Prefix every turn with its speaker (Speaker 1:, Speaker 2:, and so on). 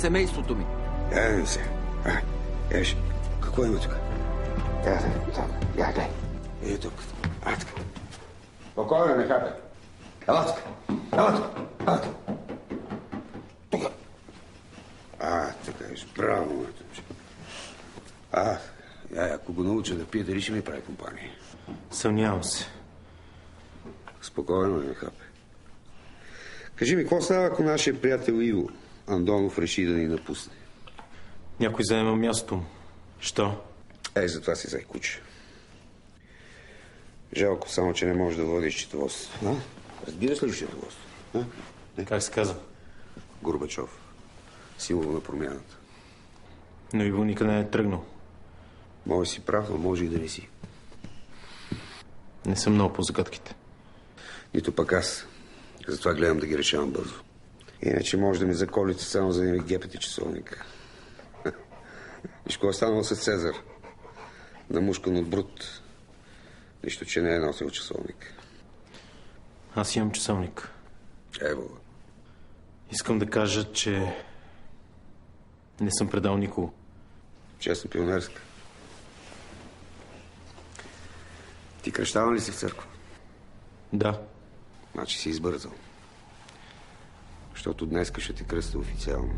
Speaker 1: семейството ми.
Speaker 2: Не се. Еш, какво има тук? Дай. Ей тук. Така. Спокойно, не хапе. Ела тук. Тук. Така е. Браво, моето момче. Ако го науча да пие, дали ще ми прави компания?
Speaker 3: Съмнявам се.
Speaker 2: Спокойно, не хапе. Кажи ми, какво става, ако нашия приятел Иво Андонов реши да ни напусне?
Speaker 3: Някой заема мястото му. Що?
Speaker 2: Затова си зай куче. Жалко само, че не можеш да водиш счетоводство. Разбираш ли счетоводство?
Speaker 3: Как се казва?
Speaker 2: Горбачов. Символ на промяната.
Speaker 3: Но Иво никъде не е тръгнал.
Speaker 2: Може си прав, но може и да не си.
Speaker 3: Не съм много по загадките.
Speaker 2: Нито пък аз. Затова гледам да ги решавам бързо. Иначе може да ми заколите само за да ми гепете часовника. Виж какво е станало с Цезар. Намушкан от Брут. Нищо, че не е носил часовник.
Speaker 3: Аз имам часовник.
Speaker 2: Ево.
Speaker 3: Искам да кажа, че не съм предал никого.
Speaker 2: Честно пионерска. Ти кръщаван ли си в църква?
Speaker 3: Да.
Speaker 2: Значи си избързал. Защото днес ще ти кръста официално.